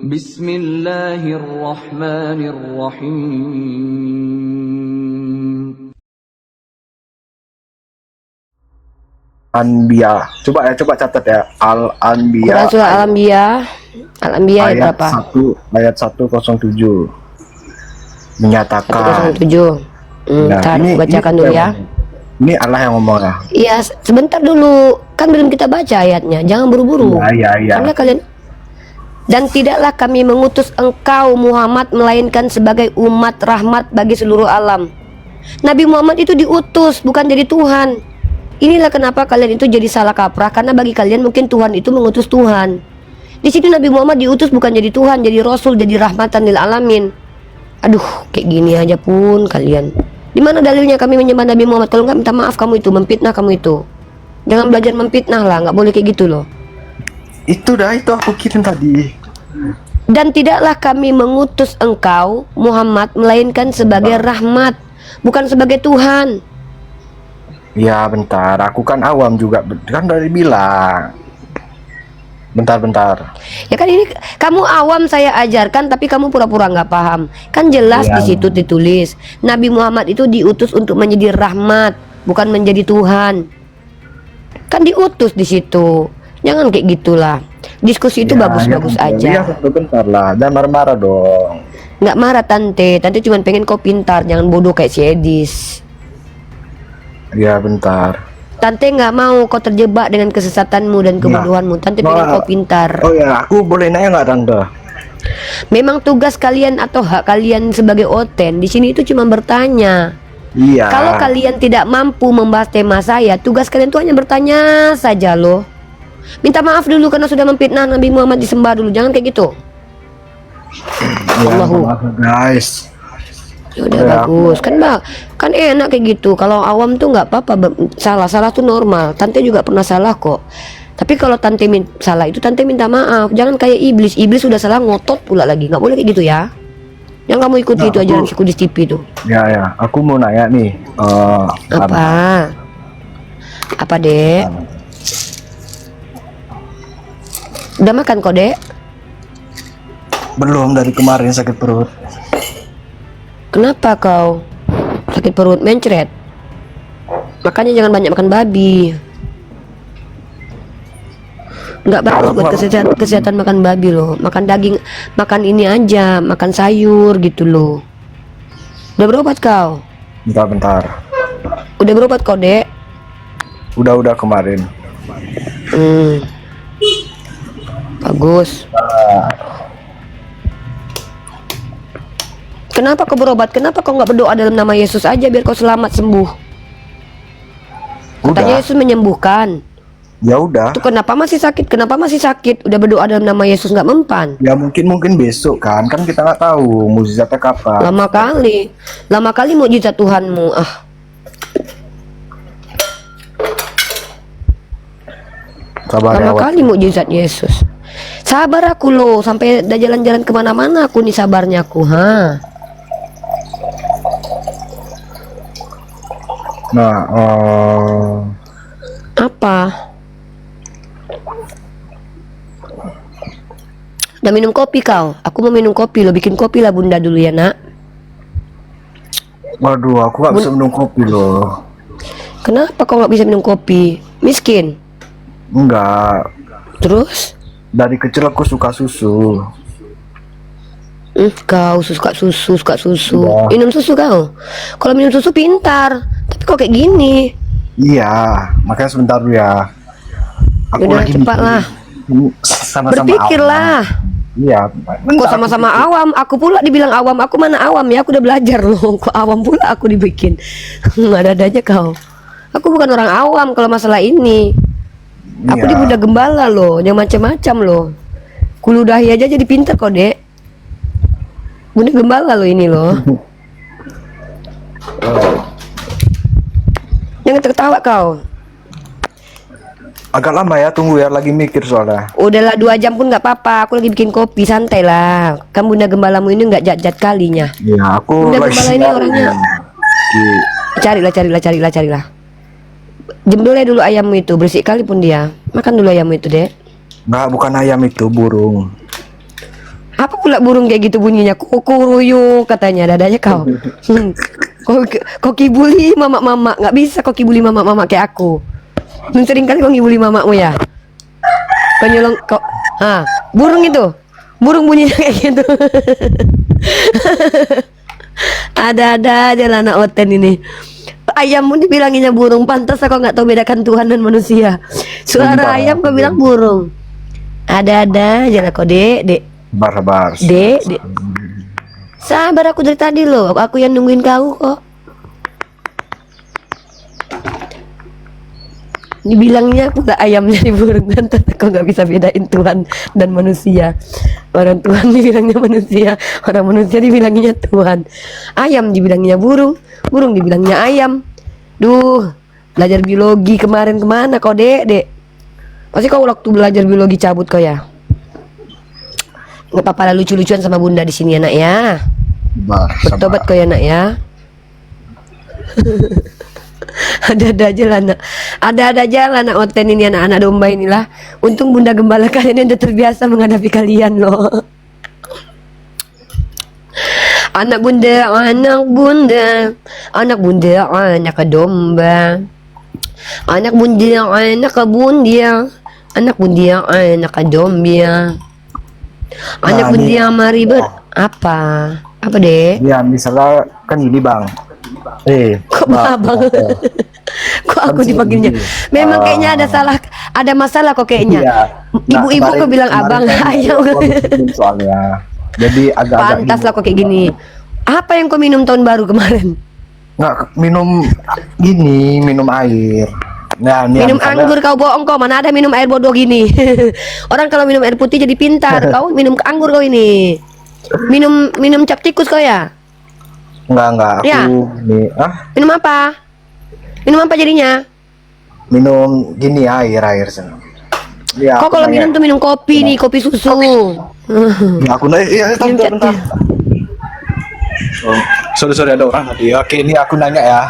Bismillahirrahmanirrahim. Anbiya. Coba catat ya. Al-Anbiya. Quran surah Al-Anbiya. Al-Anbiya ayat berapa? 1 ayat 107 menyatakan. 107. Ntar bacakan dulu ya. Ini Allah yang ngomong ya. Iya, sebentar dulu. Kan belum kita baca ayatnya. Jangan buru-buru. Iya. Karena kalian. Dan tidaklah kami mengutus engkau Muhammad melainkan sebagai umat rahmat bagi seluruh alam. Nabi Muhammad itu diutus, bukan jadi Tuhan. Inilah kenapa kalian itu jadi salah kaprah, karena bagi kalian mungkin Tuhan itu mengutus Tuhan. Di sini Nabi Muhammad diutus bukan jadi Tuhan, jadi Rasul, jadi rahmatan lil alamin. Aduh, kayak gini aja pun kalian. Di mana dalilnya kami menyembah Nabi Muhammad? Kalau nggak minta maaf kamu itu, memfitnah kamu itu. Jangan belajar memfitnah lah, nggak boleh kayak gitu loh. Itu aku kirim tadi. Dan tidaklah kami mengutus engkau Muhammad melainkan sebagai rahmat, bukan sebagai Tuhan. Ya bentar, aku kan awam juga, kan dari bilang. Bentar. Ya kan ini kamu awam, saya ajarkan tapi kamu pura-pura nggak paham. Kan jelas Ya. di situ ditulis Nabi Muhammad itu diutus untuk menjadi rahmat, bukan menjadi Tuhan. Kan diutus di situ. Jangan kayak gitulah. Diskusi itu bagus-bagus aja. Iya, bentar lah, jangan marah-marah dong. Nggak marah tante cuma pengen kau pintar, jangan bodoh kayak si Edis. Ya bentar. Tante nggak mau kau terjebak dengan kesesatanmu dan kebodohanmu. Tante pengen kau pintar. Oh ya, aku boleh nanya nggak tante? Memang tugas kalian atau hak kalian sebagai Oten di sini itu cuma bertanya. Iya. Kalau kalian tidak mampu membahas tema saya, tugas kalian itu hanya bertanya saja loh. Minta maaf dulu karena sudah memfitnah Nabi Muhammad, disembah dulu. Jangan kayak gitu. Ya, Allahu. maaf guys. Ya udah Ya, bagus kan enak kayak gitu. Kalau awam tuh nggak apa-apa, salah tuh normal. Tante juga pernah salah kok. Tapi kalau tante salah itu tante minta maaf. Jangan kayak iblis sudah salah ngotot pula lagi. Nggak boleh kayak gitu ya. Yang kamu ikuti itu ajaran si Kudis TV tuh. Ya, aku mau nanya nih. Apa dek? Udah makan kok dek? Belum, dari kemarin sakit perut. Kenapa kau sakit perut mencret? Makanya jangan banyak makan babi. Nggak bagus buat kesehatan makan babi loh. Makan daging, makan ini aja, makan sayur gitu loh. Udah berobat kau? Bentar. Udah berobat kau dek? Udah kemarin. Bagus. Kenapa kau berobat? Kenapa kau nggak berdoa dalam nama Yesus aja biar kau selamat sembuh? Katanya Yesus menyembuhkan. Ya udah. Tuh kenapa masih sakit? Udah berdoa dalam nama Yesus nggak mempan? Ya mungkin besok kan kita nggak tahu mukjizatnya kapan. Lama kali mukjizat Tuhanmu. Sabar ya. Lama kali mukjizat Yesus. Sabar aku loh, sampai udah jalan-jalan kemana-mana aku nih sabarnya aku. Nah, Apa? Udah minum kopi kau? Aku mau minum kopi lo, bikin kopi lah bunda dulu ya nak. waduh, aku nggak bisa minum kopi loh. Kenapa kau nggak bisa minum kopi? Miskin? Enggak. Terus? Dari kecil aku suka susu. Kau suka susu. Ya. Minum susu kau? Kalau minum susu pintar. Tapi kok kayak gini? Iya, makanya sebentar dulu ya. Aku Udah lagi cepat lah. Sama-sama Berpikirlah. awam. Iya. Kok sama-sama awam? Aku pula dibilang awam. Aku mana awam ya? Aku udah belajar loh. Kok awam pula aku dibikin? Nggak ada aja kau. Aku bukan orang awam kalau masalah ini. Aku Iya. di Bunda Gembala loh, yang macam-macam loh. Kuludahi aja jadi pintar kok dek. Bunda Gembala loh ini loh. Jangan tertawa kau. Agak lama ya, tunggu ya, lagi mikir soalnya. Udahlah 2 jam pun nggak apa-apa. Aku lagi bikin kopi, santai lah. Kan Bunda Gembalamu ini nggak jat-jat kalinya. Iya, aku Bunda lagi Gembala ini orangnya. Carilah. Jembolnya dulu ayammu itu, bersih kali pun dia. Makan dulu ayammu itu dek. Nggak, bukan ayam itu, burung. Apa pula burung kayak gitu bunyinya? Kukuruyu katanya dadanya kau. Kau kibuli mama-mama, nggak bisa kau kibuli mama-mama kayak aku. Sering kali kau ngibuli mamamu ya. Kau nyolong kau, burung itu, burung bunyinya kayak gitu. Ada-ada aja lah anak Oten ini. Ayam pun dibilanginnya burung, pantas aku nggak tahu bedakan Tuhan dan manusia. Suara ayam kau bilang burung. Ada-ada aja lah kau dek. Sabar. Dek. Sabar aku dari tadi loh. Aku yang nungguin kau kok. Dibilangnya pula ayam jadi burung, kan aku nggak bisa bedain Tuhan dan manusia. Orang Tuhan dibilangnya manusia, orang manusia dibilangnya Tuhan. Ayam dibilangnya burung, burung dibilangnya ayam. Duh, belajar biologi kemarin kemana kau dek? Pasti kau waktu belajar biologi cabut kau ya. Nggak apa-apa lah, lucu-lucuan sama bunda di sini anak ya. Bertobat kau ya nak ya. Ada-ada aja lah anak. Ada-ada aja lah anak Oten ini, anak-anak domba inilah. Untung bunda gembala kalian yang udah terbiasa menghadapi kalian loh. Anak bunda, anak domba. Anak bunda, anak domba. Anak bunda mari apa? Apa deh? Ya misalnya kan gini bang. Kok abang? Kok aku dipanggilnya? Memang kayaknya ada masalah kok kayaknya. Iya. Ibu-ibu kok bilang abang, ayam. Soalnya. Jadi agak-agak Pantas lah kok kayak gini. Apa yang kau minum tahun baru kemarin? nggak minum gini, minum air. Nah, ini Minum misalnya- anggur, kau bohong kau. Mana ada minum air bodoh gini. Orang kalau minum air putih jadi pintar. Kau minum anggur kau ini. Minum cap tikus kau ya? Enggak, aku Ya. nih, Minum apa? Minum apa jadinya? minum gini air sana. Ya, Kau aku kalau nanya. minum tuh minum kopi nih, kopi susu. Ya, aku nanya, iya, Minum cat- bentar. Oh, sorry ada orang tadi. Oke, ini aku nanya ya.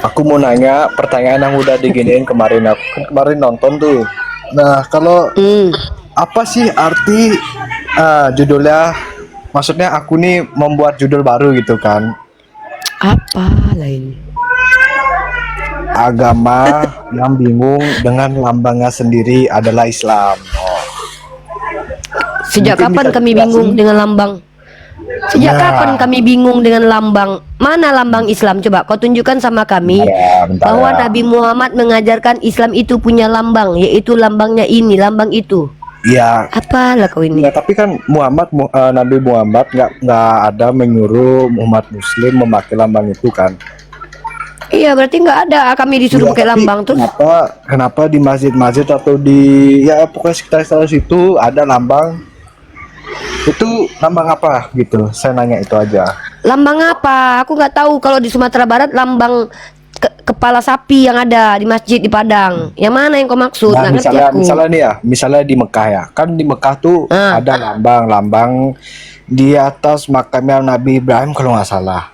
Aku mau nanya pertanyaan yang udah diginiin kemarin. Aku kan kemarin nonton tuh. Nah, kalau apa sih arti judulnya? Maksudnya aku nih membuat judul baru gitu kan. Apa lain? Agama yang bingung dengan lambangnya sendiri adalah Islam. Sejak Mungkin kapan bisa kami dijelasin? bingung dengan lambang? Sejak Nah. kapan kami bingung dengan lambang? Mana lambang Islam? Coba kau tunjukkan sama kami Bentar bahwa ya. Nabi Muhammad mengajarkan Islam itu punya lambang, yaitu lambangnya ini, lambang itu. Ya, Apalah kau ini? ya tapi kan Nabi Muhammad nggak ada menyuruh umat Muslim memakai lambang itu kan. Iya, berarti nggak ada kami disuruh Iya, pakai tapi lambang terus. kenapa di masjid-masjid atau di ya pokoknya sekitar situ ada lambang? Itu lambang apa gitu? Saya nanya itu aja. Lambang apa? Aku nggak tahu. Kalau di Sumatera Barat lambang kepala sapi yang ada di masjid di Padang. Yang mana yang kau maksud? Nah, Nggak ngerti aku. misalnya nih ya, misalnya di Mekah ya. Kan di Mekah tuh ada lambang di atas makamnya Nabi Ibrahim kalau nggak salah.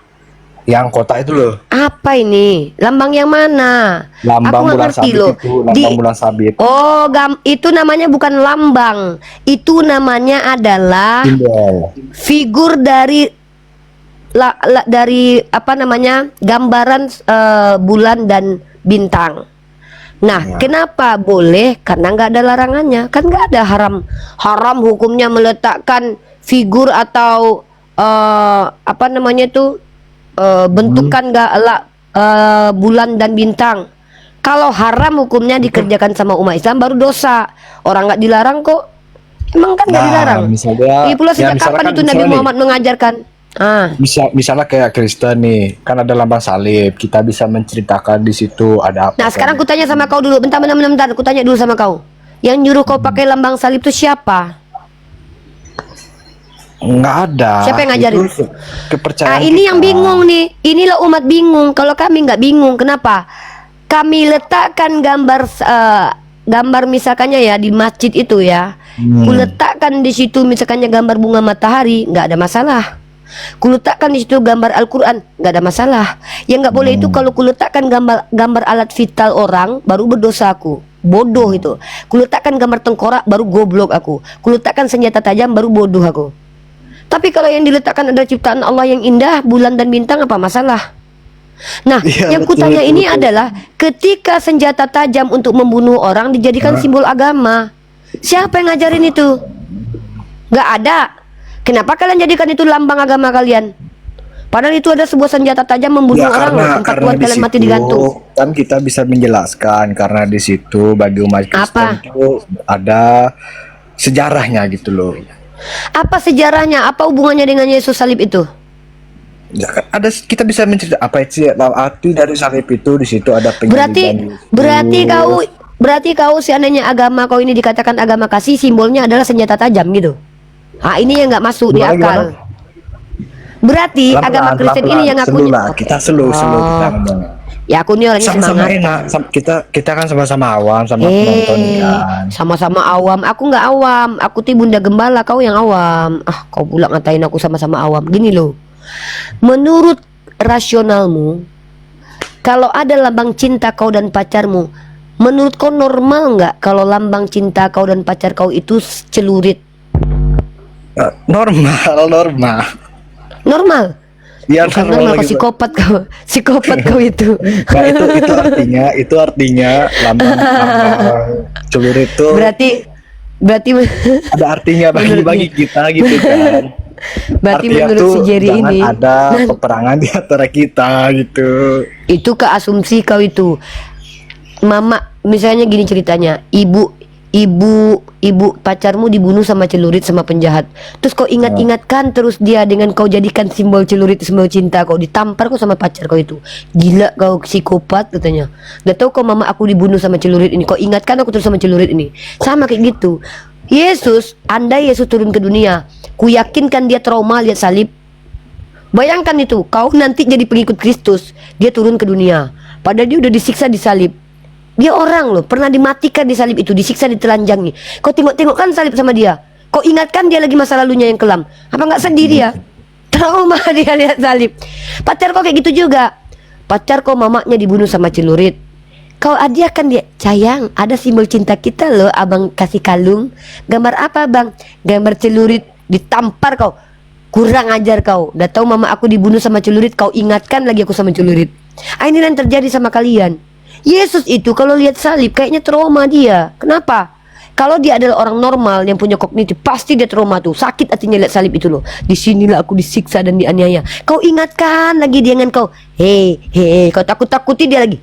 Yang kota itu loh. Apa ini? Lambang yang mana? Lambang Aku nggak bulan ngerti sabit loh. itu, lambang bulan sabit. Oh, itu namanya bukan lambang. Itu namanya adalah Simbol. figur dari dari apa namanya? Gambaran bulan dan bintang. Nah, kenapa boleh? Karena nggak ada larangannya. Kan nggak ada haram hukumnya meletakkan figur atau apa namanya itu bentukan bulan dan bintang. Kalau haram hukumnya dikerjakan sama umat Islam baru dosa. Orang nggak dilarang kok. Emang kan nggak dilarang. Misalnya, Pula sejak kapan itu Nabi Muhammad mengajarkan? Misalnya kayak Kristen nih, kan ada lambang salib. Kita bisa menceritakan di situ ada apa. Nah, sekarang kan. ku tanya sama kau dulu. Bentar. Ku tanya dulu sama kau. Yang nyuruh kau pakai lambang salib itu siapa? Nggak ada. Siapa yang ngajarin? Itu kepercayaan. Ini kita. yang bingung nih. Inilah umat bingung. Kalau kami nggak bingung, kenapa? Kami letakkan gambar misalkannya ya di masjid itu ya. Ku letakkan di situ misalkannya gambar bunga matahari, nggak ada masalah. Ku letakkan di situ gambar Al-Quran, nggak ada masalah. Yang nggak boleh itu kalau ku letakkan gambar alat vital orang, baru berdosa aku. Bodoh itu. Kuletakkan gambar tengkorak baru goblok aku. Kuletakkan senjata tajam baru bodoh aku. Tapi kalau yang diletakkan adalah ciptaan Allah yang indah, bulan dan bintang, apa masalah? Nah, Iya, yang betul, kutanya betul, ini betul. adalah ketika senjata tajam untuk membunuh orang dijadikan simbol agama. Siapa yang ngajarin itu? Gak ada. Kenapa kalian jadikan itu lambang agama kalian? Padahal itu ada sebuah senjata tajam membunuh Ya orang loh, tempat buat di kalian mati situ digantung. kan kita bisa menjelaskan karena di situ bagi umat Kristen Apa? itu ada sejarahnya gitu loh. Apa sejarahnya? Apa hubungannya dengan Yesus salib itu? Ya, kan ada kita bisa mencerita apa sih arti dari salib itu, di situ ada Berarti penyaliban Yesus. berarti kau seandainya agama kau ini dikatakan agama kasih, simbolnya adalah senjata tajam gitu. Ah, ini yang nggak masuk di Gimana, akal. gimana? Berarti agama Kristen ini yang selu ngakunya. lah, kita selu kita ngomong. Ya aku ini orangnya Sama-sama semangat. enak, kita kan sama-sama awam sama penonton kan. Sama-sama awam. Aku nggak awam. Aku ti Bunda Gembala, kau yang awam. Ah, kau pula ngatain aku sama-sama awam. Gini loh. Menurut rasionalmu, kalau ada lambang cinta kau dan pacarmu, menurut kau normal nggak kalau lambang cinta kau dan pacar kau itu celurit? Normal. Normal. Ya Bukan normal normal, kau gitu. psikopat kau itu. Nah, itu artinya lambang celurit itu Berarti ada artinya bagi kita gitu kan. berarti Artinya menurut tuh si Jerry jangan ini ada peperangan di antara kita gitu. itu ke asumsi kau itu. Mama, misalnya gini ceritanya, ibu pacarmu dibunuh sama celurit sama penjahat. Terus kau ingat-ingatkan terus dia dengan kau jadikan simbol celurit, simbol cinta kau, ditampar kau sama pacar kau itu. Gila kau, psikopat katanya. Gak tau kau mama aku dibunuh sama celurit ini, kau ingatkan aku terus sama celurit ini. Sama kayak gitu. Yesus, andai Yesus turun ke dunia, ku yakinkan dia trauma lihat salib. Bayangkan itu, kau nanti jadi pengikut Kristus, dia turun ke dunia, padahal dia udah disiksa di salib. Dia orang loh, pernah dimatikan di salib itu, disiksa, ditelanjangi. Kau tengok-tengok kan salib sama dia. Kau ingatkan dia lagi masa lalunya yang kelam. Apa nggak sedih dia? Trauma dia lihat salib. Pacar kau kayak gitu juga. Pacar kau mamanya dibunuh sama celurit. Kau hadiahkan dia, sayang, ada simbol cinta kita loh, abang kasih kalung. Gambar apa bang? Gambar celurit, ditampar kau. Kurang ajar kau. Udah tahu mama aku dibunuh sama celurit, kau ingatkan lagi aku sama celurit. Ini yang terjadi sama kalian. Yesus itu kalau lihat salib kayaknya trauma dia. Kenapa? Kalau dia adalah orang normal yang punya kognitif, pasti dia trauma tuh, sakit hatinya lihat salib itu loh. Disinilah aku disiksa dan dianiaya. Kau ingatkan lagi dia dengan kau, hei, kau takut-takuti dia lagi.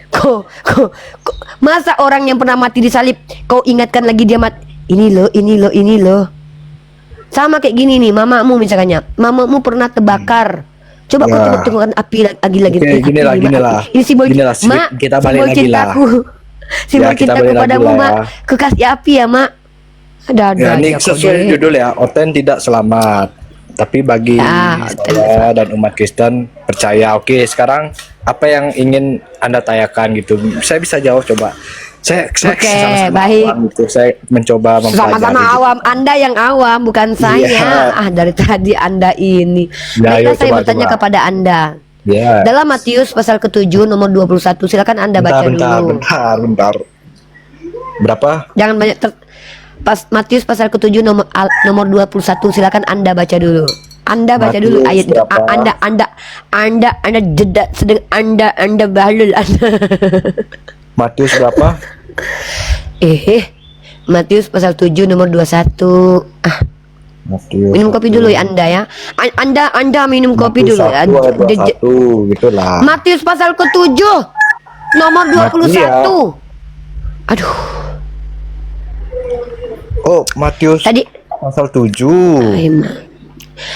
Kau, masa orang yang pernah mati di salib, kau ingatkan lagi dia mati. Ini loh. Sama kayak gini nih, mamamu misalnya, mamamu pernah terbakar. Coba kau tengok-tengokkan api lagi. Oke, gini lah. Ini simbol Mak, kita balik simbol lagi lah. cintaku. Simbol Ya, kita cintaku balik lagi padamu, lah Mak. ya. Kekasih api ya, Mak. Ada Ya, ini aja kau sesuai deh. judul ya, Oten tidak selamat. Tapi bagi Ya, Oten saya dan umat Kristen percaya. Oke, sekarang apa yang ingin Anda tanyakan gitu? Saya bisa jawab coba. Saya Oke, sama-sama baik. awam gitu. Saya mencoba mempelajari. Sama-sama gitu. awam, Anda yang awam bukan saya. Iya. Dari tadi Anda ini. Ya, Baiklah, yuk, saya coba, bertanya coba. kepada Anda. Ya. Dalam Matius pasal ke-7 nomor 21, silakan Anda baca dulu. Bentar. Berapa? Jangan banyak Matius pasal ke-7 nomor 21, silakan Anda baca dulu. Anda baca dulu Matius ayat itu. berapa? Anda jeda sedang Anda bahlul Anda. Matius berapa? Matius pasal 7 nomor 21. Matius. Minum kopi dulu ya Anda ya. Anda minum kopi dulu ya. 21 gitulah. Matius pasal ke-7 nomor 21. Aduh, Oh, Matius tadi pasal 7.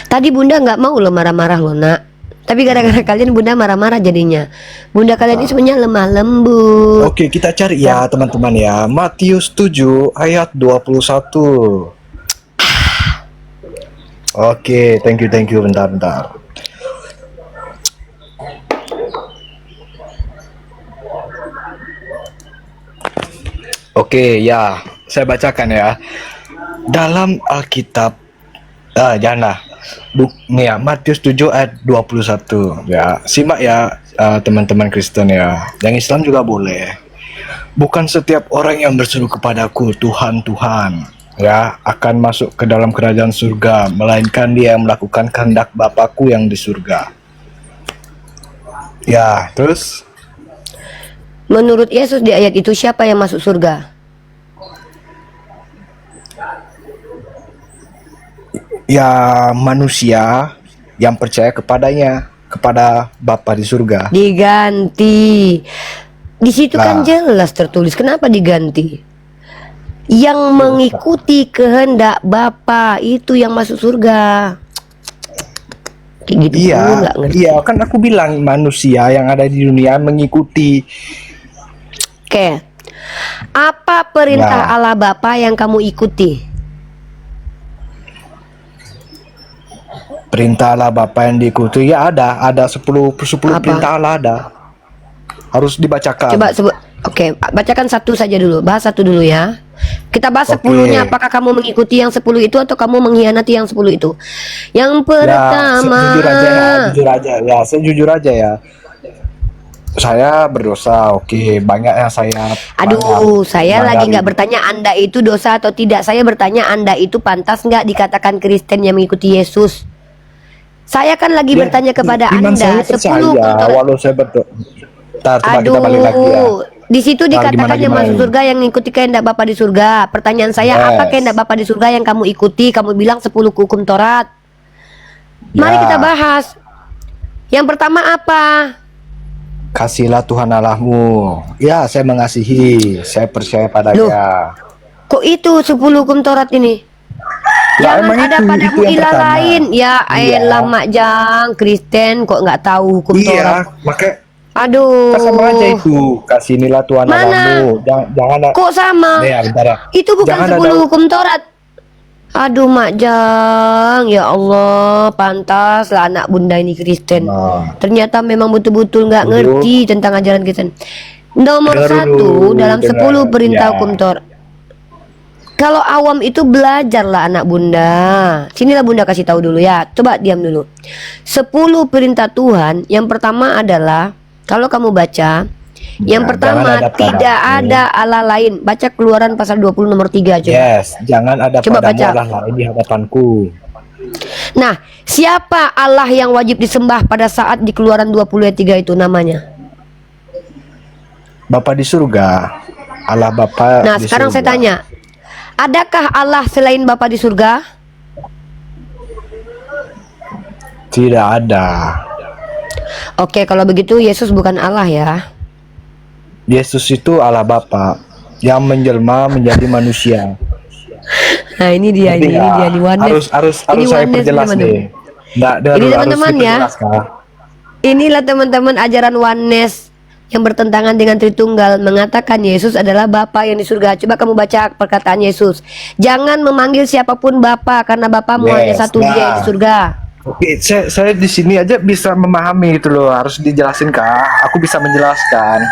Tadi Bunda nggak mau lo marah-marah lo nak. Tapi gara-gara kalian Bunda marah-marah jadinya. Bunda kalian ini sebenarnya lemah lembut. Oke, kita cari ya teman-teman ya. Matius 7 ayat 21. Oke, thank you. Bentar. Oke, ya. Saya bacakan ya. Dalam Alkitab janganlah. Nih ya, Matius 7 ayat 21. Ya, simak ya teman-teman Kristen ya. Yang Islam juga boleh. bukan setiap orang yang berseru kepadaku, Tuhan, Tuhan, ya, akan masuk ke dalam kerajaan surga, melainkan dia yang melakukan kehendak Bapakku yang di surga. Ya, terus? Menurut Yesus di ayat itu siapa yang masuk surga? Ya, manusia yang percaya kepadanya, kepada Bapa di surga. Diganti. Di situ kan jelas tertulis. Kenapa diganti? Yang mengikuti kehendak Bapa itu yang masuk surga. Kayak gitu. Iya, nggak ngerti. iya, kan aku bilang manusia yang ada di dunia mengikuti. Oke. Apa perintah Ya. Allah Bapa yang kamu ikuti? Perintah Allah Bapa yang diikuti ya ada 10 Apa? perintah Allah ada. Harus dibacakan. Coba sebut. Oke, bacakan satu saja dulu. Bahas satu dulu ya. Kita bahas Oke. 10-nya. Apakah kamu mengikuti yang 10 itu atau kamu mengkhianati yang 10 itu? Yang pertama. Saya jujur aja ya. Saya berdosa, oke, banyak yang saya Aduh, saya lagi melanggar. nggak bertanya Anda itu dosa atau tidak. Saya bertanya Anda itu pantas nggak dikatakan Kristen yang mengikuti Yesus. Saya kan lagi bertanya kepada Iman Anda. saya 10 percaya, kontrak. walau saya berdosa. Coba kita balik lagi ya. Di situ dikatakan yang gimana masuk ini? surga yang mengikuti kehendak Bapa di surga. Pertanyaan saya, Yes. apa kehendak Bapa di surga yang kamu ikuti? Kamu bilang 10 hukum Taurat. Mari Ya. kita bahas. Yang pertama apa? Kasihlah Tuhan Allahmu. Ya, saya mengasihi, saya percaya padanya. Kok itu 10 hukum Taurat ini? Ya, Jangan emang ada itu padamu yang ilah pertama. lain. Ya Iya. elah Mak Jang, Kristen kok nggak tahu hukum Taurat. Iya, makanya Aduh. sama aja itu. Kasihnilah Tuhan Mana? Allahmu. Jangan Kok sama? Ya, bentar ya. Itu bukan Jangan 10 ada- hukum Taurat. Aduh Mak Jang, ya Allah, pantas lah anak bunda ini Kristen. Nah, Ternyata memang betul-betul nggak Dulu. ngerti tentang ajaran Kristen. Nomor Dengar 1 dulu, dalam dengar. 10 perintah Ya. hukum Taurat. Kalau awam itu belajarlah anak bunda. Sinilah bunda kasih tahu dulu ya. Coba diam dulu. 10 perintah Tuhan. Yang pertama adalah kalau kamu baca, yang Ya, pertama jangan ada tidak padamu. ada Allah lain. Baca Keluaran pasal 20 nomor 3 coba. Yes, jangan ada Coba padamu baca. Allah lain di hadapanku. Nah, siapa Allah yang wajib disembah pada saat di Keluaran 20 ayat 3 itu namanya? Bapa di surga, Allah Bapa Nah, di sekarang surga. saya tanya, adakah Allah selain Bapa di surga? Tidak ada. Oke, kalau begitu Yesus bukan Allah ya. Yesus itu Allah Bapa yang menjelma menjadi manusia. Nah, ini dia Ngerti ini nggak? dia nih oneness. Harus Ini saya oneness, perjelas teman-teman. nih. Nggak, Ini harus teman-teman ya. diperjelas, Kak. Inilah teman-teman ajaran oneness yang bertentangan dengan Tritunggal, mengatakan Yesus adalah Bapa yang di surga. Coba kamu baca perkataan Yesus. Jangan memanggil siapapun Bapa karena Bapamu hanya Yes, satu, Dia yang di surga. Oke, saya di sini aja bisa memahami itu loh. Harus dijelasin, Kak. Aku bisa menjelaskan.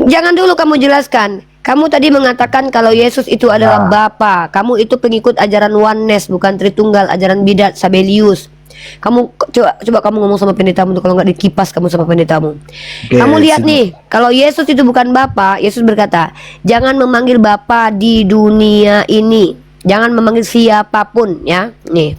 Jangan dulu kamu jelaskan. Kamu tadi mengatakan kalau Yesus itu adalah Nah. Bapa. Kamu itu pengikut ajaran oneness, bukan Tritunggal, ajaran bidat Sabelius. Kamu coba kamu ngomong sama pendetamu tuh, kalau nggak dikipas kamu sama pendetamu. Oke, Kamu lihat nih, sini. kalau Yesus itu bukan Bapa, Yesus berkata, jangan memanggil Bapa di dunia ini. Jangan memanggil siapapun ya. Nih.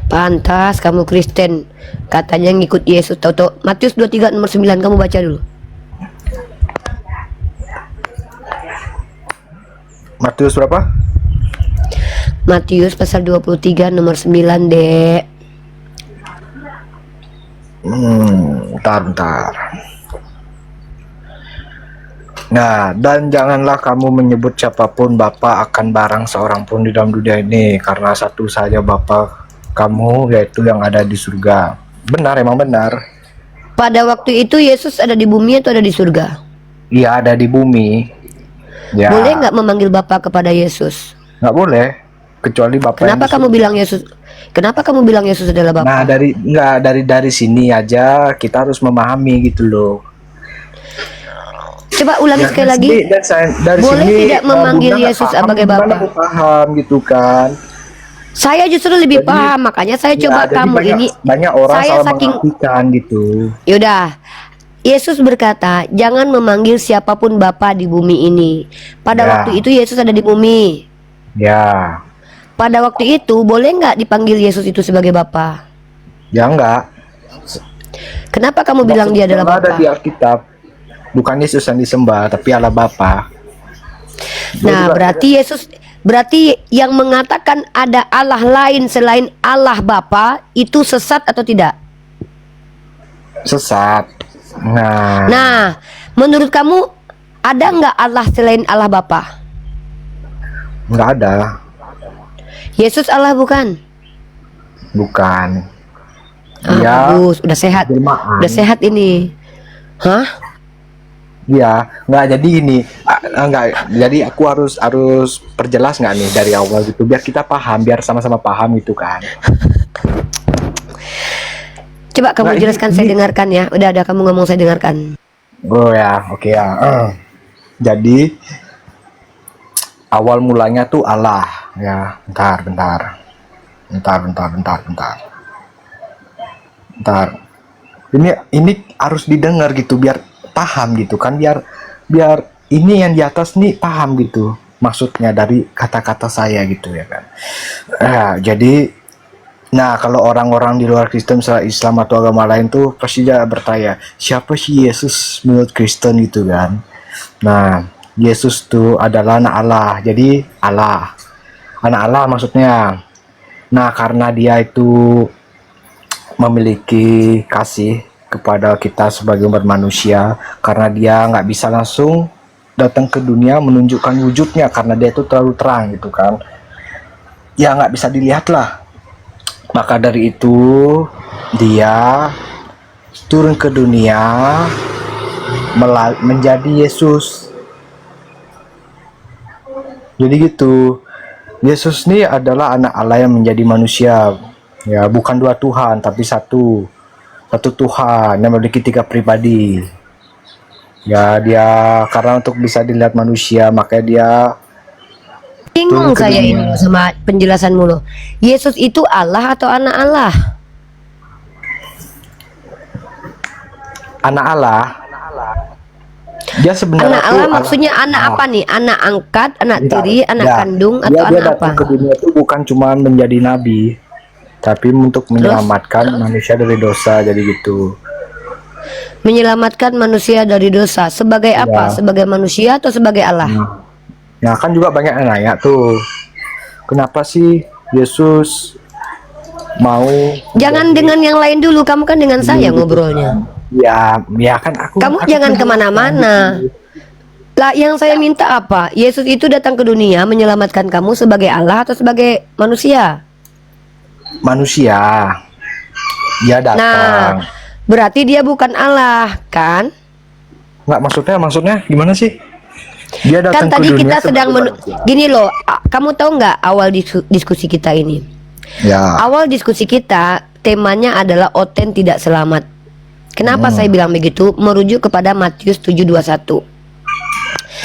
Pantas kamu Kristen, katanya ngikut Yesus. Tahu-tahu Matius 23 nomor 9, kamu baca dulu. Matius berapa? Matius pasal 23 nomor 9, Dek. Bentar. Nah, dan janganlah kamu menyebut siapapun Bapa akan barang seorang pun di dalam dunia ini, karena satu saja Bapa kamu, yaitu yang ada di surga. Benar, emang benar. Pada waktu itu Yesus ada di bumi atau ada di surga? Iya, ada di bumi. Ya, Boleh nggak memanggil Bapa kepada Yesus? nggak boleh, kecuali Bapa yang Kenapa di kamu surga. bilang Yesus? Kenapa kamu bilang Yesus adalah Bapa? Nah, dari sini aja kita harus memahami gitu loh. Coba ulangi Ya, sekali lagi. dari Boleh sini, tidak memanggil Bunda nggak Yesus paham, sebagai gimana Bapa? mau paham gitu kan. Saya justru lebih Jadi, paham, makanya saya ya, coba jadi kamu ini. banyak orang Saya salah saking mengartikan gitu. Yaudah, Yesus berkata, jangan memanggil siapapun Bapa di bumi ini. Pada Ya. waktu itu Yesus ada di bumi. Ya, Pada waktu itu boleh nggak dipanggil Yesus itu sebagai Bapa? ya enggak. Kenapa kamu bilang dia adalah Nggak ada Bapa? di Alkitab. Bukan Yesus yang disembah, tapi Allah Bapa. Nah, berarti yang mengatakan ada Allah lain selain Allah Bapa itu sesat atau tidak? Sesat. Nah, Nah, menurut kamu ada nggak Allah selain Allah Bapa? nggak ada. Yesus Allah bukan? Bukan. Ah, bagus, udah sehat. jelmaan. Udah sehat ini. Hah? Iya, nggak jadi ini. Nggak, jadi aku harus perjelas nggak nih dari awal gitu, biar kita paham, biar sama-sama paham gitu kan. Coba kamu Nah, ini- jelaskan, saya dengarkan ya. Udah kamu ngomong, saya dengarkan. Oh ya, oke ya. Jadi awal mulanya tuh Allah ya. Bentar. Ini harus didengar gitu biar paham gitu kan, biar ini yang di atas nih paham gitu maksudnya dari kata-kata saya gitu ya kan. Jadi kalau orang-orang di luar Kristen, misalnya Islam atau agama lain tuh pasti dia bertanya, siapa sih Yesus menurut Kristen gitu kan. Nah, Yesus tuh adalah anak Allah. Jadi anak Allah maksudnya. Nah, karena dia itu memiliki kasih kepada kita sebagai umat manusia, karena dia nggak bisa langsung datang ke dunia menunjukkan wujudnya karena dia itu terlalu terang gitu kan, ya nggak bisa dilihat lah. Maka dari itu dia turun ke dunia menjadi Yesus. Jadi gitu, Yesus ini adalah anak Allah yang menjadi manusia. Ya, bukan dua Tuhan, tapi satu Tuhan yang memiliki tiga pribadi. Ya, dia karena untuk bisa dilihat manusia, makanya dia Bingung turun ke saya dunia. ini loh sama penjelasanmu loh. Yesus itu Allah atau anak Allah? Anak Allah. Dia sebenarnya Anak tuh Allah maksudnya anak apa nih? Anak angkat, anak tiri, anak kandung, atau dia anak apa? datang ke dunia itu bukan cuma menjadi nabi, tapi untuk menyelamatkan manusia dari dosa. Jadi gitu. Menyelamatkan manusia dari dosa. Sebagai apa? Sebagai manusia atau sebagai Allah? Nah, kan juga banyak yang nanya tuh, kenapa sih Yesus mau? Jangan dengan yang lain dulu, kamu kan dengan saya ngobrolnya. Ya kan Kamu aku jangan kan kemana-mana. Lah, yang saya minta apa? Yesus itu datang ke dunia menyelamatkan kamu sebagai Allah atau sebagai manusia? manusia. Dia datang. Nah, berarti dia bukan Allah, kan? Nggak, maksudnya gimana sih? Dia Kan datang ke tadi dunia kita sedang sebagai manusia. gini loh, kamu tahu nggak awal diskusi kita ini? Ya. Awal diskusi kita temanya adalah Oten tidak selamat. Kenapa saya bilang begitu? Merujuk kepada Matius 7:21.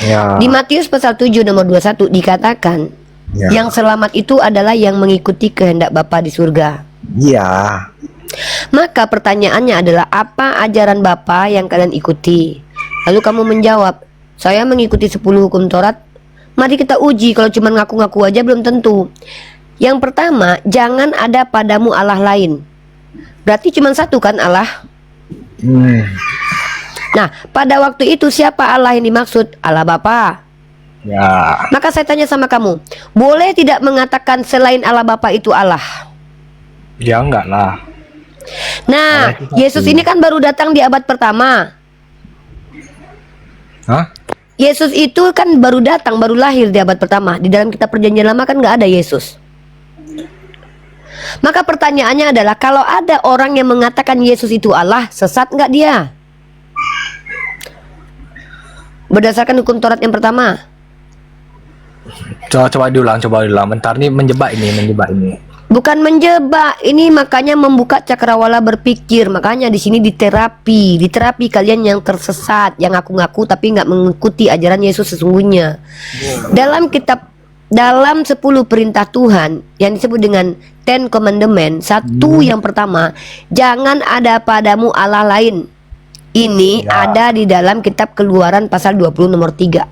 Ya. Di Matius pasal 7 nomor 21 dikatakan, Ya. yang selamat itu adalah yang mengikuti kehendak Bapa di surga. Iya. Maka pertanyaannya adalah, apa ajaran Bapa yang kalian ikuti? Lalu kamu menjawab, saya mengikuti 10 hukum Taurat. Mari kita uji, kalau cuma ngaku-ngaku aja belum tentu. Yang pertama, jangan ada padamu Allah lain. Berarti cuma satu kan Allah? Nah, pada waktu itu siapa Allah yang dimaksud? Allah Bapa. Ya. Maka saya tanya sama kamu, boleh tidak mengatakan selain Allah Bapa itu Allah? Ya enggak lah. Nah, Allah itu satu. Yesus ini kan baru datang di abad pertama. Hah? Yesus itu kan baru datang, baru lahir di abad pertama. Di dalam kitab perjanjian lama kan nggak ada Yesus. Maka pertanyaannya adalah, kalau ada orang yang mengatakan Yesus itu Allah, sesat nggak dia? Berdasarkan hukum Taurat yang pertama. Coba diulang. Bentar nih, menjebak ini. Bukan menjebak, ini makanya membuka cakrawala berpikir. Makanya di sini diterapi kalian yang tersesat, yang ngaku-ngaku tapi nggak mengikuti ajaran Yesus sesungguhnya. Dalam kitab dalam 10 perintah Tuhan yang disebut dengan Ten Commandment, satu yang pertama, jangan ada padamu Allah lain. Ini ada di dalam kitab Keluaran pasal 20 nomor 3.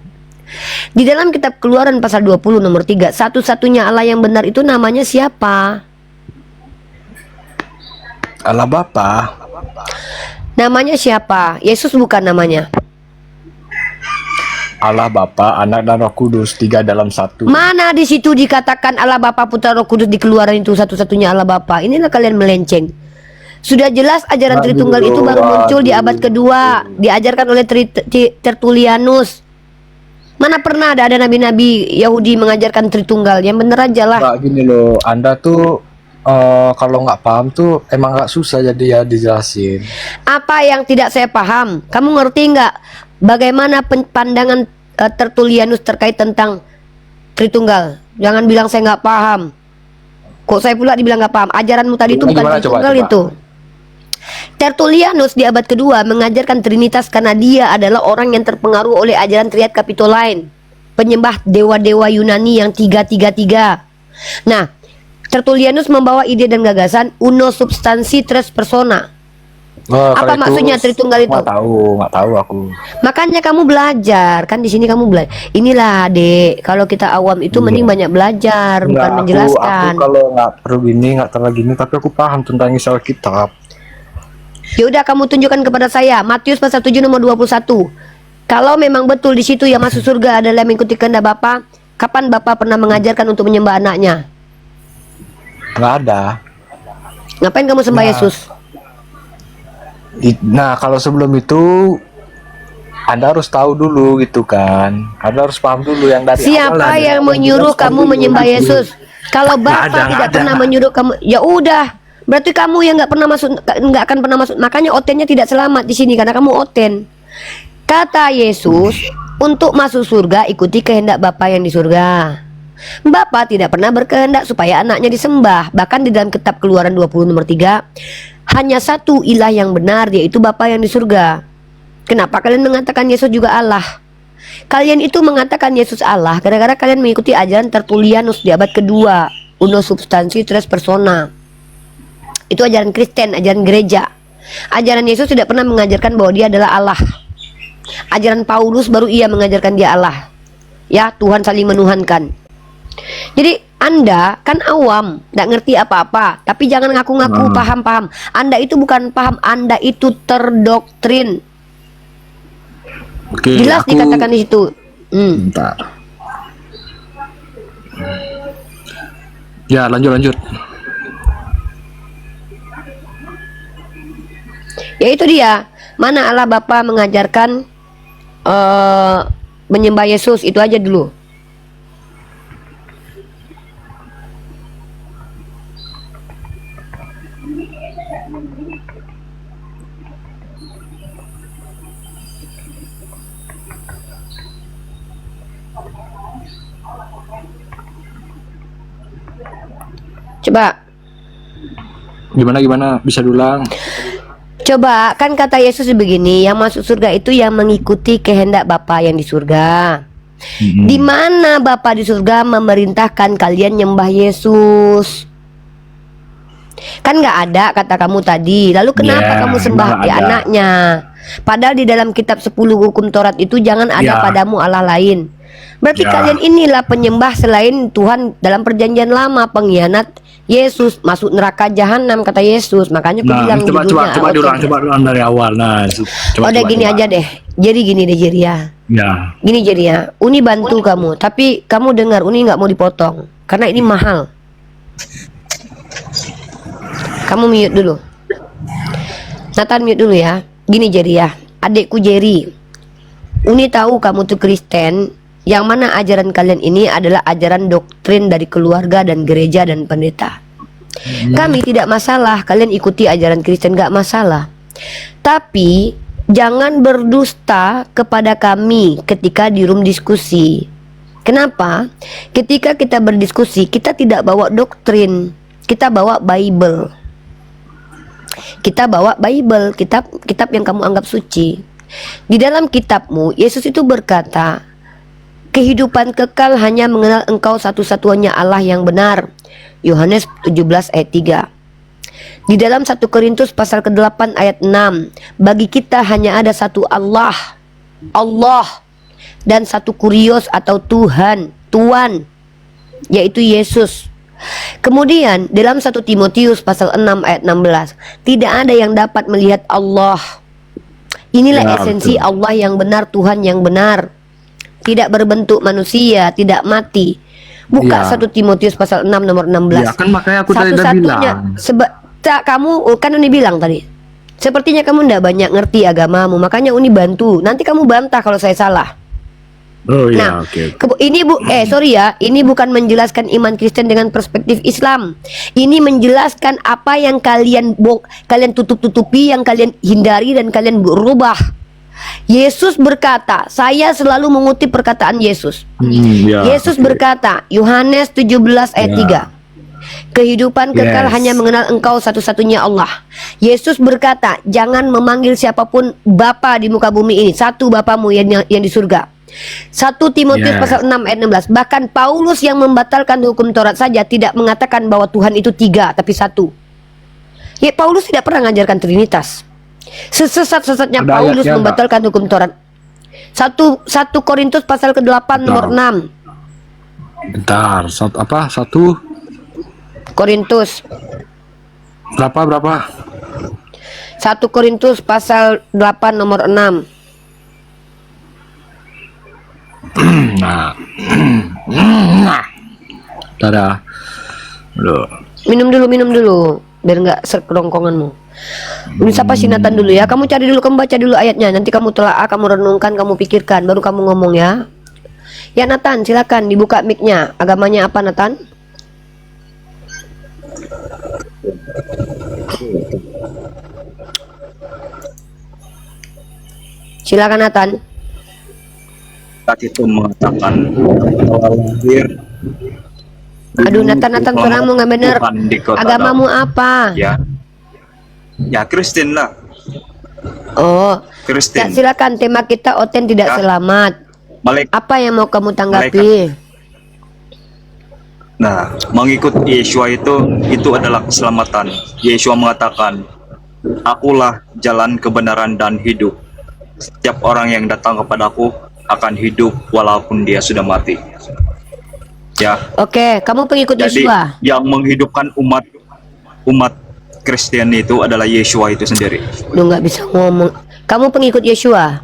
Di dalam kitab Keluaran pasal 20 nomor 3, satu-satunya Allah yang benar itu namanya siapa? Allah Bapa. Namanya siapa? Yesus bukan namanya. Allah Bapa, Anak dan Roh Kudus, 3 dalam 1. Mana di situ dikatakan Allah Bapa, Putra, Roh Kudus di Keluaran itu satu-satunya Allah Bapa? Inilah kalian melenceng. Sudah jelas ajaran Tritunggal itu baru muncul di abad kedua, diajarkan oleh Tertullianus. Mana pernah ada nabi-nabi Yahudi mengajarkan Tritunggal? Yang bener aja lah. Nggak, gini loh, Anda tuh kalau nggak paham tuh emang nggak susah jadi ya dijelasin. Apa yang tidak saya paham? Kamu ngerti nggak bagaimana pandangan Tertullianus terkait tentang Tritunggal? Jangan bilang saya nggak paham. Kok saya pula dibilang nggak paham? Ajaranmu tadi itu bukan Tritunggal itu. Tertullianus di abad kedua mengajarkan Trinitas karena dia adalah orang yang terpengaruh oleh ajaran Triad Capitoline, penyembah dewa-dewa Yunani yang 333. Nah, Tertullianus membawa ide dan gagasan uno substansi tres persona. Apa maksudnya Tritunggal itu? Nggak tahu aku. Makanya kamu belajar, kan di sini kamu belajar. Inilah, Dek, kalau kita awam itu mending banyak belajar, bukan menjelaskan. Aku kalau nggak perlu gini, nggak terlalu gini, tapi aku paham tentang isi Alkitab. Ya udah, kamu tunjukkan kepada saya Matius pasal 7 nomor 21. Kalau memang betul di situ yang masuk surga adalah mengikuti kehendak Bapa, kapan Bapa pernah mengajarkan untuk menyembah anaknya? Nggak ada. Ngapain kamu sembah Yesus? Nah, kalau sebelum itu Anda harus tahu dulu gitu kan. Anda harus paham dulu yang dari siapa awal yang menyuruh kamu menyembah Yesus? Kalau Bapa tidak pernah menyuruh kamu, ya udah. Berarti kamu yang nggak akan pernah masuk. Makanya otennya tidak selamat di sini karena kamu oten. Kata Yesus, untuk masuk surga ikuti kehendak Bapa yang di surga. Bapa tidak pernah berkehendak supaya anaknya disembah. Bahkan di dalam kitab Keluaran 20 nomor 3, hanya satu ilah yang benar, yaitu Bapa yang di surga. Kenapa kalian mengatakan Yesus juga Allah? Kalian itu mengatakan Yesus Allah gara-gara kalian mengikuti ajaran Tertullianus di abad kedua, uno substansi tres persona. Itu ajaran Kristen, ajaran gereja. Ajaran Yesus tidak pernah mengajarkan bahwa dia adalah Allah. Ajaran Paulus baru ia mengajarkan dia Allah. Ya, Tuhan saling menuhankan. Jadi Anda kan awam, tidak ngerti apa-apa. Tapi jangan ngaku-ngaku paham-paham. Anda itu bukan paham, Anda itu terdoktrin. Oke, jelas dikatakan di situ. Bentar. Ya, lanjut. Ya itu dia. Mana Allah Bapa mengajarkan menyembah Yesus? Itu aja dulu. Coba. Gimana? Bisa diulang? Coba, kan kata Yesus begini, yang masuk surga itu yang mengikuti kehendak Bapa yang di surga. Di mana Bapa di surga memerintahkan kalian nyembah Yesus? Kan nggak ada kata kamu tadi. Lalu kenapa kamu sembah di anaknya? Padahal di dalam kitab 10 hukum Taurat itu jangan ada padamu Allah lain. Berarti kalian inilah penyembah selain Tuhan dalam perjanjian lama, pengkhianat Yesus, masuk neraka jahanam kata Yesus. Makanya aku bilang coba diulang dari awal. Nah, udah gini aja deh. Jadi gini deh Jeria. Ya. Gini Jeria, Uni bantu kamu, tapi kamu dengar Uni nggak mau dipotong karena ini mahal. Kamu mute dulu. Nathan mute dulu ya. Gini Jeria, adikku Jerry. Uni tahu kamu tuh Kristen. Yang mana ajaran kalian ini adalah ajaran doktrin dari keluarga dan gereja dan pendeta. Kami tidak masalah, kalian ikuti ajaran Kristen, gak masalah. Tapi jangan berdusta kepada kami ketika di room diskusi. Kenapa? Ketika kita berdiskusi, kita tidak bawa doktrin, kita bawa Bible. Kita bawa Bible, kitab yang kamu anggap suci. Di dalam kitabmu, Yesus itu berkata, Kehidupan kekal hanya mengenal Engkau satu-satunya Allah yang benar. Yohanes 17 ayat 3. Di dalam 1 Korintus pasal ke-8 ayat 6, bagi kita hanya ada satu Allah, dan satu kurios atau Tuhan, Tuan, yaitu Yesus. Kemudian dalam 1 Timotius pasal 6 ayat 16, tidak ada yang dapat melihat Allah. Inilah Ya, esensi betul. Allah yang benar, Tuhan yang benar. Tidak berbentuk manusia, tidak mati. Buka Ya. 1 Timotius pasal 6 nomor 16. Ya kan makanya aku tadi udah Satu-satunya bilang. kamu kan Uni bilang tadi. Sepertinya kamu ndak banyak ngerti agamamu, makanya Uni bantu. Nanti kamu bantah kalau saya salah. Oh Nah, ya, oke. ini sorry ya, ini bukan menjelaskan iman Kristen dengan perspektif Islam. Ini menjelaskan apa yang kalian tutup-tutupi, yang kalian hindari dan kalian berubah. Yesus berkata, saya selalu mengutip perkataan Yesus. Ya, Yesus oke. berkata, Yohanes 17 ayat Ya. 3. Kehidupan kekal Yes. hanya mengenal Engkau satu-satunya Allah. Yesus berkata, jangan memanggil siapapun Bapa di muka bumi ini, satu Bapamu yang di surga. 1 Timotius Yes. pasal 6 ayat 16. Bahkan Paulus yang membatalkan hukum Taurat saja tidak mengatakan bahwa Tuhan itu tiga tapi satu. Ya, Paulus tidak pernah mengajarkan Trinitas. Sesesat-sesatnya Ada Paulus ayatnya membatalkan hukum Taurat. 1 Korintus pasal ke-8 nomor 6. Bentar, satu Korintus berapa? 1 Korintus pasal 8 nomor 6. Nah, dadah. Loh. Minum dulu biar nggak sekerongkonganmu. Ini siapa si Nathan dulu ya. Kamu cari dulu, kamu baca dulu ayatnya. Nanti kamu telaah, kamu renungkan, kamu pikirkan, baru kamu ngomong ya. Ya Nathan, silakan dibuka mic-nya. Agamanya apa Nathan? Silakan Nathan. Itu mengatakan bahwa lahir Aduh Nathan, suaramu nggak bener. Tuhan di kota Agamamu Daud. apa? Ya Kristen lah, Oh, ya, Kristen. silakan. Tema kita Oten tidak Ya. selamat. Malaikat. Apa yang mau kamu tanggapi? Nah, mengikut Yeshua itu adalah keselamatan. Yeshua mengatakan, akulah jalan kebenaran dan hidup. Setiap orang yang datang kepadaku akan hidup walaupun dia sudah mati. Ya, Oke, kamu pengikut jadi Yesua. yang menghidupkan umat Kristen itu adalah Yeshua itu sendiri. Lu nggak bisa ngomong. Kamu pengikut Yesua.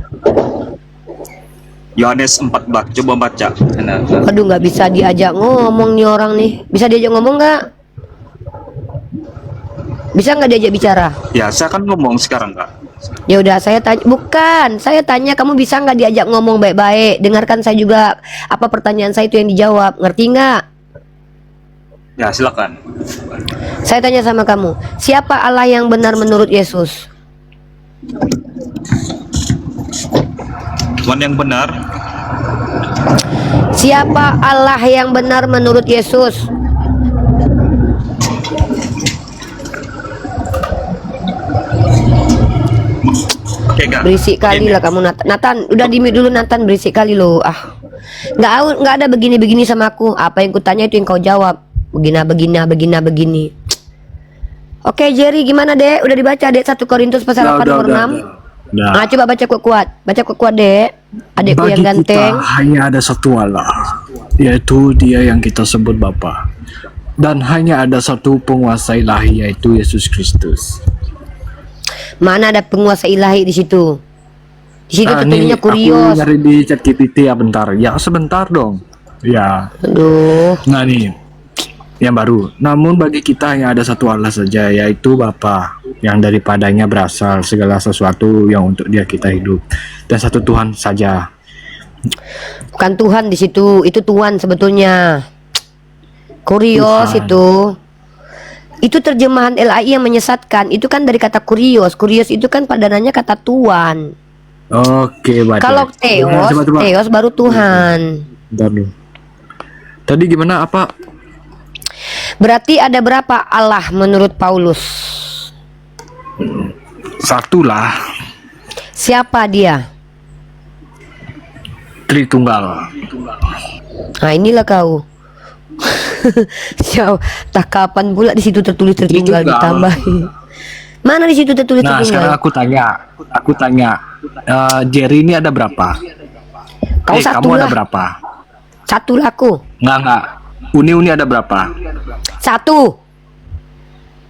Yohanes 14, coba baca. Nah, Aduh, nggak bisa diajak ngomong nih orang nih. Bisa diajak ngomong nggak? Bisa nggak diajak bicara? ya, saya akan ngomong sekarang, Kak. Ya udah, saya tanya. Bukan, saya tanya kamu bisa nggak diajak ngomong baik-baik. Dengarkan saya juga. Apa pertanyaan saya itu yang dijawab? Ngerti nggak? Ya, silakan. Saya tanya sama kamu. Siapa Allah yang benar menurut Yesus? Tuhan yang benar, Siapa Allah yang benar menurut Yesus? oke Kak. Berisik kali Ini. lah kamu Nathan. Nathan, udah di-mute dulu Nathan, berisik kali lo. Ah. Nggak ada begini-begini sama aku. Apa yang kutanya itu yang kau jawab. Begini. Oke, Jerry gimana, Dek? Udah dibaca, Dek, 1 Korintus pasal 8 nomor 6? Nah, Nah, coba baca kuat-kuat. Baca kuat-kuat, Dek. Adekku bagi yang ganteng. kita hanya ada satu Allah, yaitu Dia yang kita sebut Bapa. Dan hanya ada satu penguasa ilahi, yaitu Yesus Kristus. Mana ada penguasa ilahi di situ? Di situ tulisannya Aku kurios. nyari di ChatGPT ya, bentar. Ya sebentar dong. Ya. Aduh. Nah nih, yang baru. Namun bagi kita hanya ada satu Allah saja, yaitu Bapa, yang daripadanya berasal segala sesuatu yang untuk Dia kita hidup, dan satu Tuhan saja. Bukan Tuhan di situ, itu Tuhan sebetulnya. Kurios Tuhan. itu terjemahan LAI yang menyesatkan. Itu kan dari kata kurios. Kurios itu kan padanannya kata Tuhan. Oke, baca. Kalau Theos, Coba. Theos baru Tuhan. Bentar dulu. Tadi gimana apa? Berarti ada berapa Allah menurut Paulus? Satu lah. Siapa dia? Tritunggal. Nah inilah kau. Siapa tak kapan pula di situ tertulis Tritunggal Tritunggal. ditambahin. Mana di situ tertulis Nah sekarang Tritunggal? aku tanya, Jerry ini ada berapa? Kau satu kamu ada lah. berapa? Satu lah aku. Nggak. Uni ada berapa? Satu.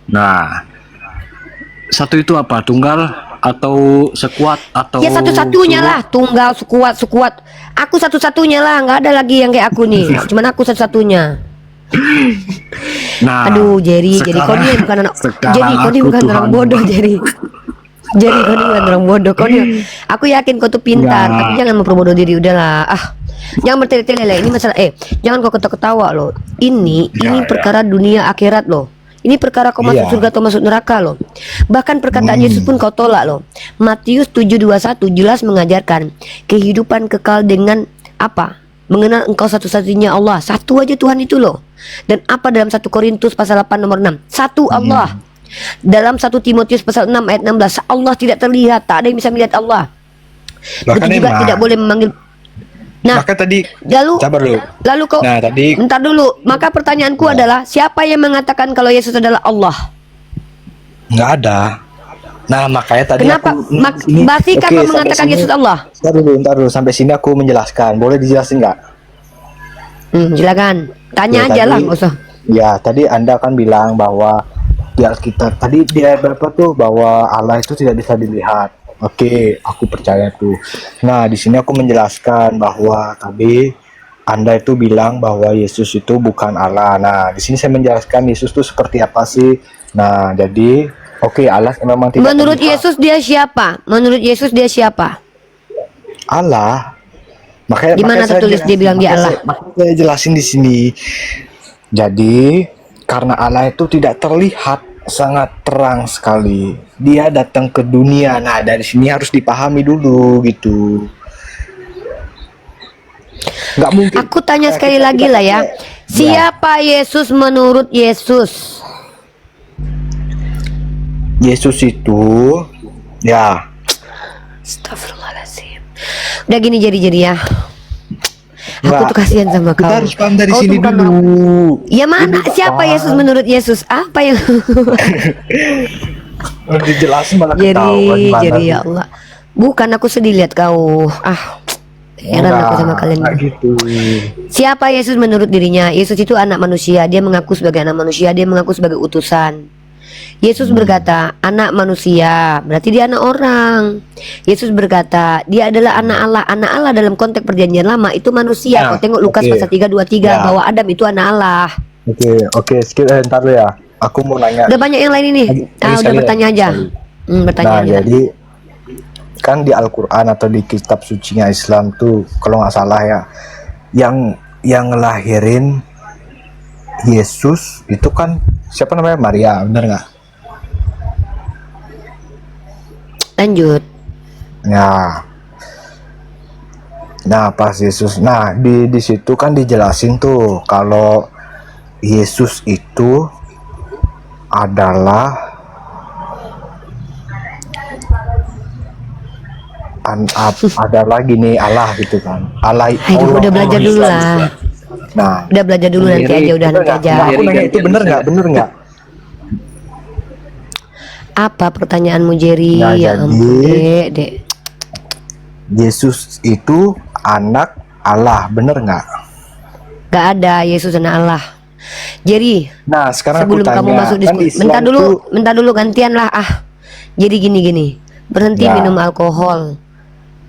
Nah, satu itu apa? Tunggal atau sekuat atau? Ya satu-satunya suruh? lah, tunggal sekuat. Aku satu-satunya lah, nggak ada lagi yang kayak aku nih. Cuman aku satu-satunya. Nah, Aduh, Jerry kau sekarang- ini bukan anak. sekarang Jerry kau ini aku bukan orang Tuhan. bodoh, Jerry. Jerry kau ini bukan orang bodoh. Aku yakin kau tuh pintar, Nggak. tapi jangan memperbodoh diri udahlah. Jangan bertele-tele lah. Ini masalah jangan kau ketawa loh. Ini perkara dunia akhirat loh. Ini perkara kau masuk Iya. surga atau masuk neraka loh. Bahkan perkataan Yesus pun kau tolak loh. Matius 7:21 jelas mengajarkan kehidupan kekal dengan apa? Mengenal engkau satu-satunya Allah. Satu aja Tuhan itu loh. Dan apa dalam 1 Korintus pasal 8 nomor 6? Satu Allah. Dalam 1 Timotius pasal 6 ayat 16, Allah tidak terlihat, tak ada yang bisa melihat Allah. Bahkan Begitu juga emang. tidak boleh memanggil. Nah, Maka tadi sabar dulu. lalu kau Nah, tadi bentar dulu. Maka pertanyaanku adalah siapa yang mengatakan kalau Yesus adalah Allah? nggak ada. Nah, makanya tadi Kenapa? aku Masihkah Oke, kau sampai mengatakan sini- Yesus Allah? Ntar dulu, sampai sini aku menjelaskan. Boleh dijelasin nggak? Silakan. Tanya Ya, aja lah, tadi- nggak usah. Ya, tadi Anda kan bilang bahwa di Alkitab tadi dia berapa tuh bahwa Allah itu tidak bisa dilihat. Oke, aku percaya tuh. Nah, di sini aku menjelaskan bahwa tadi Anda itu bilang bahwa Yesus itu bukan Allah. Nah, di sini saya menjelaskan Yesus itu seperti apa sih. Nah, jadi oke, Allah memang tidak Menurut terlihat. Yesus dia siapa? Menurut Yesus dia siapa? Allah. Makanya Di mana makanya saya tertulis dia bilang dia makanya Allah? makanya saya jelasin di sini. Jadi karena Allah itu tidak terlihat, sangat terang sekali. Dia datang ke dunia. Nah, dari sini harus dipahami dulu gitu. Nggak mungkin. Aku tanya sekali lagi lah ya. Siapa Yesus menurut Yesus? Yesus itu ya Astagfirullahaladzim. Udah gini jadi ya. Aku Nggak. tuh kasihan sama kau. kita harus paham dari Kau tuh sini bukan dulu. orang- Ya mana? Ini Siapa apa? Yesus menurut Yesus? Apa yang Dijelasin malah ketahuan gimana jadi sih? ya Allah. Bukan aku sedih lihat kau. Heran aku sama kalian. Nggak gitu. Siapa Yesus menurut dirinya? Yesus itu anak manusia. Dia mengaku sebagai anak manusia. Dia mengaku sebagai utusan. Yesus berkata, anak manusia, berarti dia anak orang. Yesus berkata, dia adalah anak Allah. Anak Allah dalam konteks perjanjian lama itu manusia. Nah, Kau tengok Lukas oke. pasal 3:23 Ya. bahwa Adam itu anak Allah. Oke, skip ntar dulu ya. Aku mau nanya. Udah banyak yang lain ini. Udah sekali ya, bertanya aja. sekali. Bertanya Nah, aja. jadi kan di Al-Quran atau di kitab sucinya Islam tuh kalau nggak salah ya, yang ngelahirin Yesus itu kan siapa namanya, Maria, bener nggak? Lanjut. Nah pas Yesus, nah di situ kan dijelasin tuh kalau Yesus itu adalah adalah gini Allah gitu kan. Allah. Aduh, udah belajar dulu lah. Nah, Udah belajar dulu nanti aja. Udah nanti aja. Nah, aku nanya itu bener nggak? Apa pertanyaanmu Jerry? Nah, Ya jadi- ampun dek. Yesus itu anak Allah, bener nggak? Gak ada Yesus anak Allah. Jerry, Nah, sekarang sebelum aku tanya, kamu masuk kan diskusi, Islam bentar dulu gantian lah. Jadi gini, berhenti Ya. minum alkohol.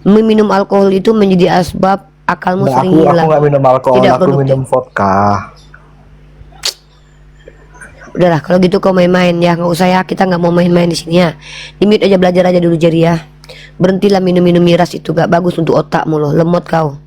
Meminum alkohol itu menjadi asbab akalmu Nah, sering aku hilang. nggak minum alkohol, Tidak aku produktif. minum vodka. Udahlah, kalau gitu kau main-main ya, nggak usah ya. Kita nggak mau main-main di sini ya. Limit aja, belajar aja dulu Jerry ya. Berhentilah minum-minum miras itu, gak bagus untuk otakmu loh, lemot kau.